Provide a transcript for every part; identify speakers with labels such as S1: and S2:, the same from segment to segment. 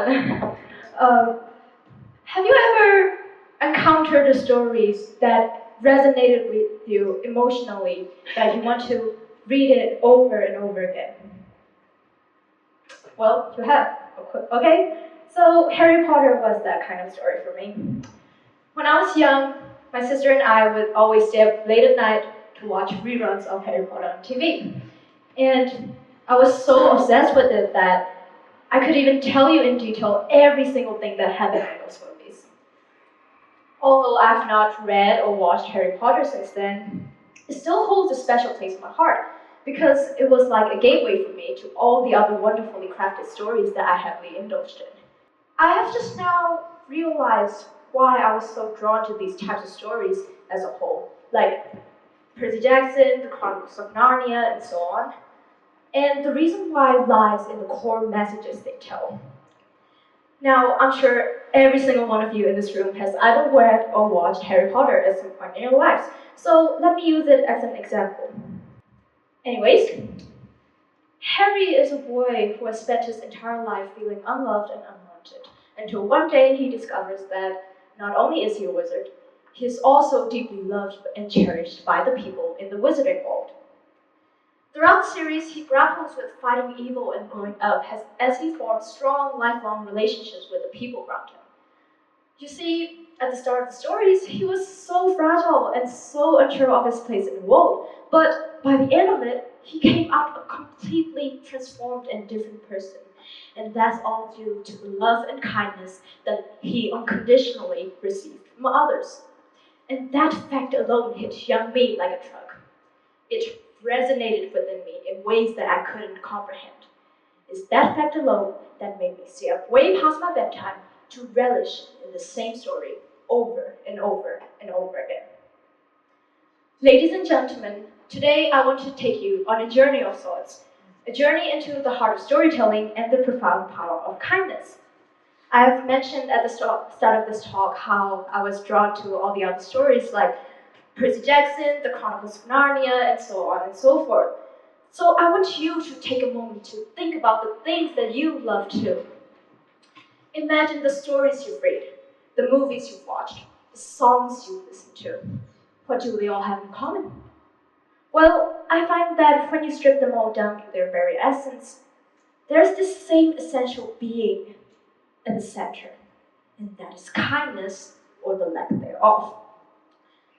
S1: one. Have you ever encountered the stories that resonated with you emotionally, that you want to read it over and over again? Well, you have. Okay? So Harry Potter was that kind of story for me. When I was young, my sister and I would always stay up late at night to watch reruns of Harry Potter on TV. And I was so obsessed with it that I could even tell you in detail every single thing that happened in those movies. Although I've not read or watched Harry Potter since then, it still holds a special place in my heart because it was like a gateway for me to all the other wonderfully crafted stories that I heavily indulged in. I have just now realized why I was so drawn to these types of stories as a whole, like Percy Jackson, the Chronicles of Narnia, and so on. And the reason why lies in the core messages they tell. Now, I'm sure every single one of you in this room has either read or watched Harry Potter at some point in your lives, so let me use it as an example. Anyways, Harry is a boy who has spent his entire life feeling unloved and unwanted, until one day he discovers that not only is he a wizard, he is also deeply loved and cherished by the people in the wizarding world. Throughout the series, he grapples with fighting evil and growing up as he forms strong, lifelong relationships with the people around him. You see, at the start of the stories, he was so fragile and so unsure of his place in the world, but by the end of it, he came out a completely transformed and different person. And that's all due to the love and kindness that he unconditionally received from others. And that fact alone hit young me like a truck. It resonated within me in ways that I couldn't comprehend. It's that fact alone that made me stay up way past my bedtime to relish in the same story over and over and over again. Ladies and gentlemen, today I want to take you on a journey of sorts, a journey into the heart of storytelling and the profound power of kindness. I have mentioned at the start of this talk how I was drawn to all the other stories like Percy Jackson, the Chronicles of Narnia, and so on and so forth. So I want you to take a moment to think about the things that you love too. Imagine the stories you've read, the movies you've watched, the songs you've listened to. What do they all have in common? Well, I find that when you strip them all down to their very essence, there's this same essential being at the center, and that is kindness, or the lack thereof.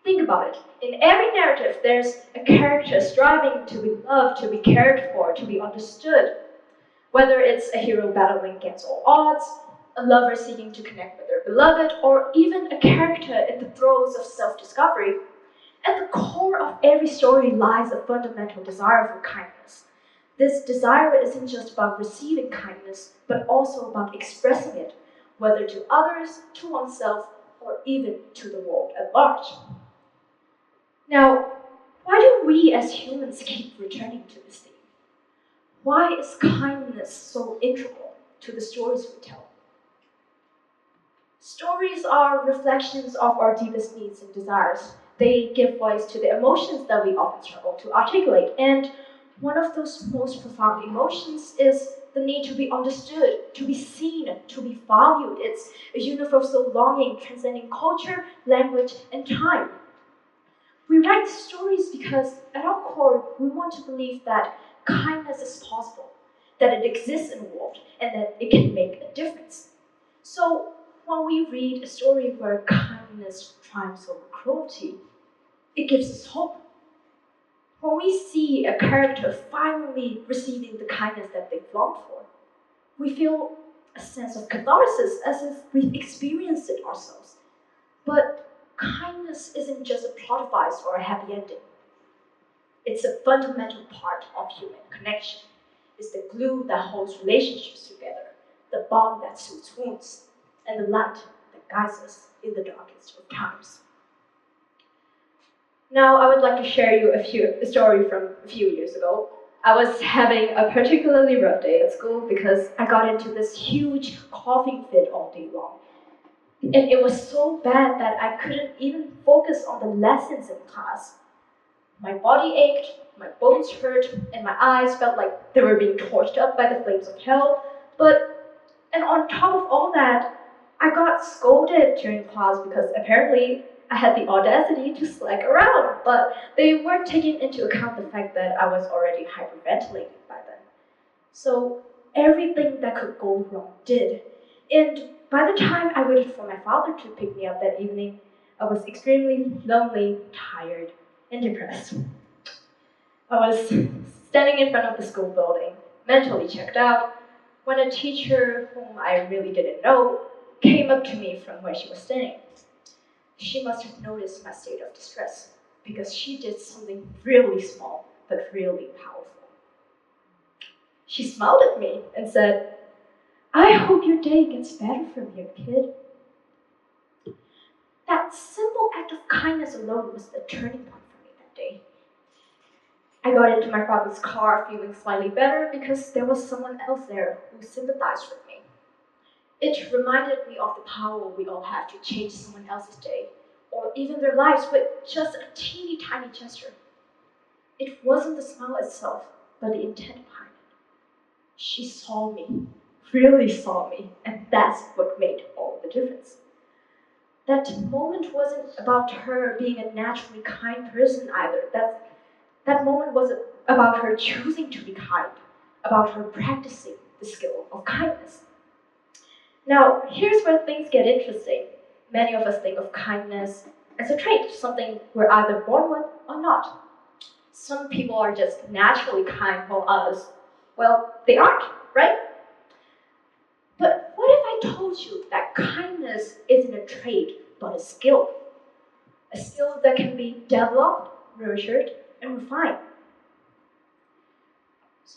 S1: Think about it. In every narrative, there's a character striving to be loved, to be cared for, to be understood. Whether it's a hero battling against all odds, a lover seeking to connect with their beloved, or even a character in the throes of self-discovery, at the core of every story lies a fundamental desire for kindness. This desire isn't just about receiving kindness, but also about expressing it, whether to others, to oneself, or even to the world at large. Now, why do we as humans keep returning to this theme? Why is kindness so integral to the stories we tell? Stories are reflections of our deepest needs and desires. They give voice to the emotions that we often struggle to articulate, and one of those most profound emotions is the need to be understood, to be seen, to be valued. It's a universal longing transcending culture, language, and time. We write stories because at our core, we want to believe that kindness is possible, that it exists in the world, and that it can make a difference. So when we read a story where kindness triumphs over cruelty, it gives us hope. When we see a character finally receiving the kindness that they've longed for, we feel a sense of catharsis as if we've experienced it ourselves. But kindness isn't just a plot device or a happy ending. It's a fundamental part of human connection. It's the glue that holds relationships together, the balm that soothes wounds, and the light that guides us in the darkest of times. Now, I would like to share you a story from a few years ago. I was having a particularly rough day at school because I got into this huge coughing fit all day long. And it was so bad that I couldn't even focus on the lessons in class. My body ached, my bones hurt, and my eyes felt like they were being torched up by the flames of hell. But And on top of all that, I got scolded during class because apparently I had the audacity to slack around, but they weren't taking into account the fact that I was already hyperventilating by then. So everything that could go wrong did. And by the time I waited for my father to pick me up that evening, I was extremely lonely, tired, and depressed. I was standing in front of the school building, mentally checked out, when a teacher whom I really didn't know came up to me from where she was standing. She must have noticed my state of distress because she did something really small but really powerful. She smiled at me and said, "I hope your day gets better from here, kid." That simple act of kindness alone was the turning point for me that day. I got into my father's car feeling slightly better because there was someone else there who sympathized with me. It reminded me of the power we all have to change someone else's day, or even their lives, with just a teeny tiny gesture. It wasn't the smile itself, but the intent behind it. She saw me, really saw me, and that's what made all the difference. That moment wasn't about her being a naturally kind person either. That moment was about her choosing to be kind, about her practicing the skill of kindness. Now, here's where things get interesting. Many of us think of kindness as a trait, something we're either born with or not. Some people are just naturally kind, while others, well, they aren't, right? But what if I told you that kindness isn't a trait, but a skill? A skill that can be developed, nurtured, and refined.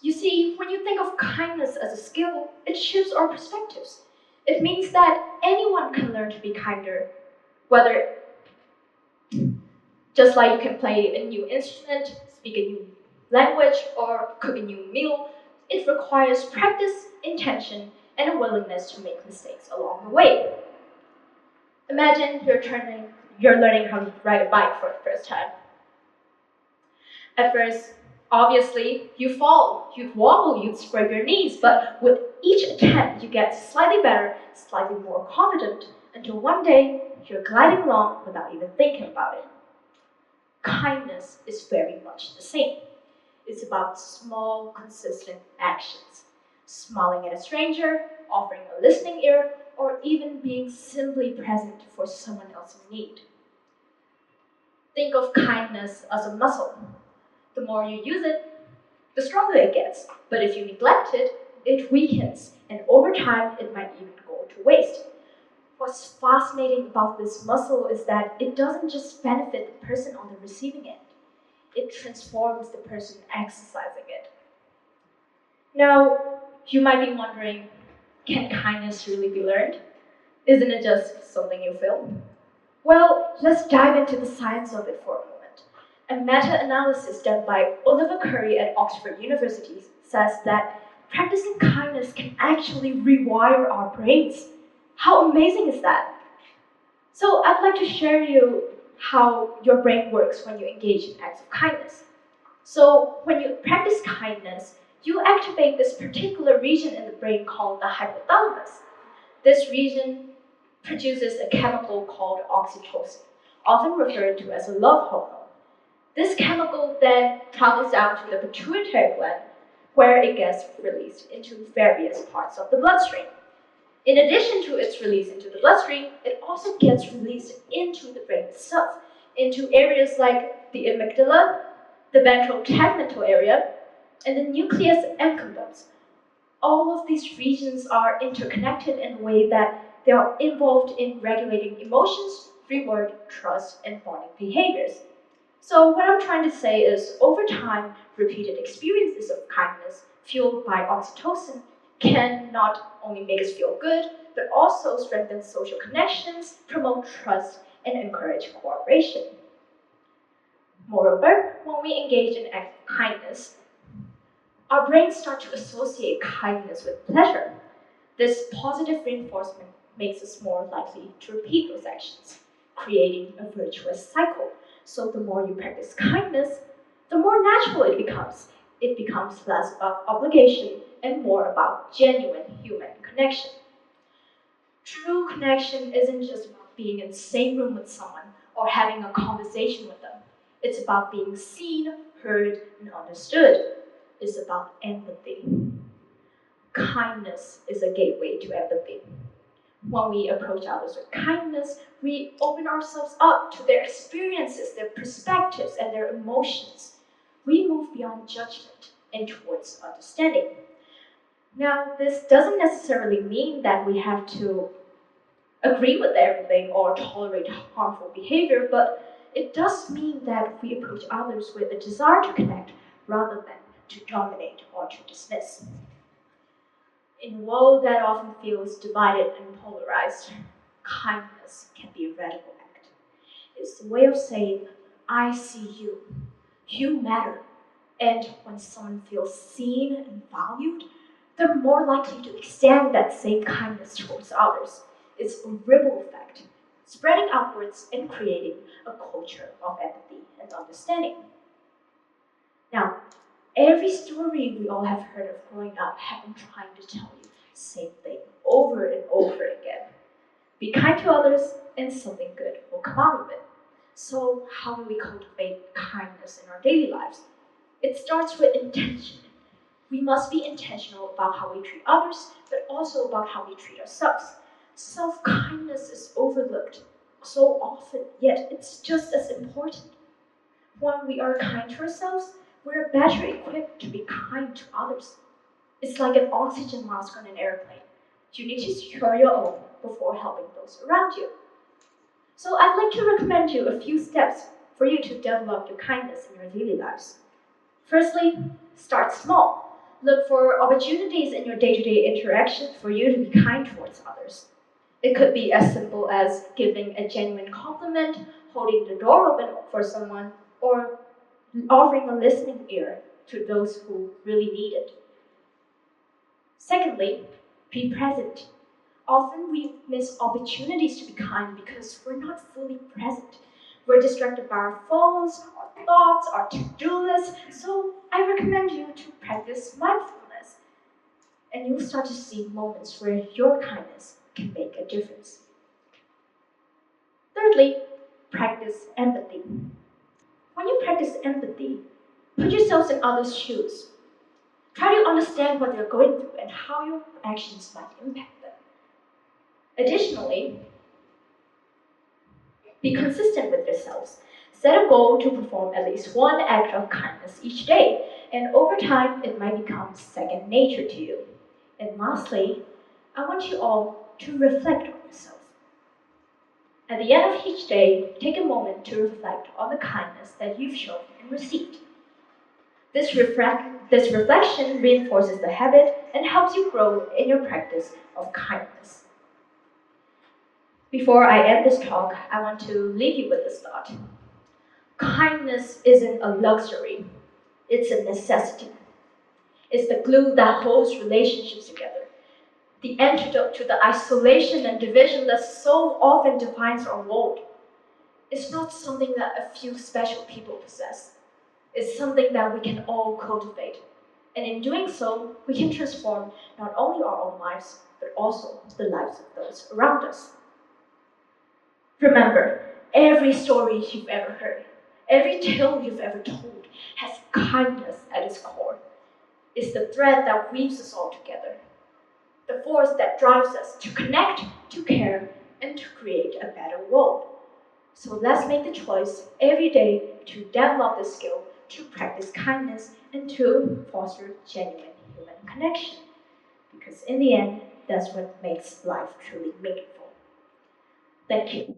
S1: You see, when you think of kindness as a skill, it shifts our perspectives. It means that anyone can learn to be kinder, whether just like you can play a new instrument, speak a new language, or cook a new meal. It requires practice, intention, and a willingness to make mistakes along the way. Imagine you're learning how to ride a bike for the first time. At first, obviously, you fall, you'd wobble, you'd scrape your knees, but with each attempt, you get slightly better, slightly more confident, until one day, you're gliding along without even thinking about it. Kindness is very much the same. It's about small, consistent actions. Smiling at a stranger, offering a listening ear, or even being simply present for someone else in need. Think of kindness as a muscle. The more you use it, the stronger it gets. But if you neglect it, it weakens, and over time, it might even go to waste. What's fascinating about this muscle is that it doesn't just benefit the person on the receiving end. It transforms the person exercising it. Now, you might be wondering, can kindness really be learned? Isn't it just something you feel? Well, let's dive into the science of it for a moment. A meta-analysis done by Oliver Curry at Oxford University says that practicing kindness can actually rewire our brains. How amazing is that? So I'd like to share you how your brain works when you engage in acts of kindness. So when you practice kindness, you activate this particular region in the brain called the hypothalamus. This region produces a chemical called oxytocin, often referred to as a love hormone. This chemical then travels down to the pituitary gland, where it gets released into various parts of the bloodstream. In addition to its release into the bloodstream, it also gets released into the brain itself, into areas like the amygdala, the ventral tegmental area, and the nucleus accumbens. All of these regions are interconnected in a way that they are involved in regulating emotions, reward, trust, and bonding behaviors. So what I'm trying to say is, over time, repeated experiences of kindness fueled by oxytocin can not only make us feel good, but also strengthen social connections, promote trust, and encourage cooperation. Moreover, when we engage in acts of kindness, our brains start to associate kindness with pleasure. This positive reinforcement makes us more likely to repeat those actions, creating a virtuous cycle. So the more you practice kindness, the more natural it becomes. It becomes less about obligation and more about genuine human connection. True connection isn't just about being in the same room with someone or having a conversation with them. It's about being seen, heard, and understood. It's about empathy. Kindness is a gateway to empathy. When we approach others with kindness, we open ourselves up to their experiences, their perspectives, and their emotions. We move beyond judgment and towards understanding. Now, this doesn't necessarily mean that we have to agree with everything or tolerate harmful behavior, but it does mean that we approach others with a desire to connect rather than to dominate or to dismiss. In a world that often feels divided and polarized, kindness can be a radical act. It's a way of saying, I see you, you matter. And when someone feels seen and valued, they're more likely to extend that same kindness towards others. It's a ripple effect, spreading outwards and creating a culture of empathy and understanding. Now, every story we all have heard of growing up have been trying to tell you the same thing over and over again. Be kind to others and something good will come out of it. So how do we cultivate kindness in our daily lives? It starts with intention. We must be intentional about how we treat others, but also about how we treat ourselves. Self-kindness is overlooked so often, yet it's just as important. When we are kind to ourselves, we're better equipped to be kind to others. It's like an oxygen mask on an airplane. You need to secure your own before helping those around you. So I'd like to recommend you a few steps for you to develop your kindness in your daily lives. Firstly, start small. Look for opportunities in your day-to-day interaction for you to be kind towards others. It could be as simple as giving a genuine compliment, holding the door open for someone, or offering a listening ear to those who really need it. Secondly, be present. Often we miss opportunities to be kind because we're not fully present. We're distracted by our phones, our thoughts, our to-do lists, so I recommend you to practice mindfulness. And you'll start to see moments where your kindness can make a difference. Thirdly, practice empathy. When you practice empathy, put yourselves in others' shoes. Try to understand what they're going through and how your actions might impact them. Additionally, be consistent with yourselves. Set a goal to perform at least one act of kindness each day, and over time, it might become second nature to you. And lastly, I want you all to reflect on yourself. At the end of each day, take a moment to reflect on the kindness that you've shown and received. This reflection reinforces the habit and helps you grow in your practice of kindness. Before I end this talk, I want to leave you with this thought. Kindness isn't a luxury, it's a necessity. It's the glue that holds relationships together, the antidote to the isolation and division that so often defines our world. It's not something that a few special people possess. It's something that we can all cultivate. And in doing so, we can transform not only our own lives, but also the lives of those around us. Remember, every story you've ever heard, every tale you've ever told has kindness at its core. It's the thread that weaves us all together, the force that drives us to connect, to care, and to create a better world. So let's make the choice every day to develop the skill, to practice kindness, and to foster genuine human connection. Because in the end, that's what makes life truly meaningful. Thank you.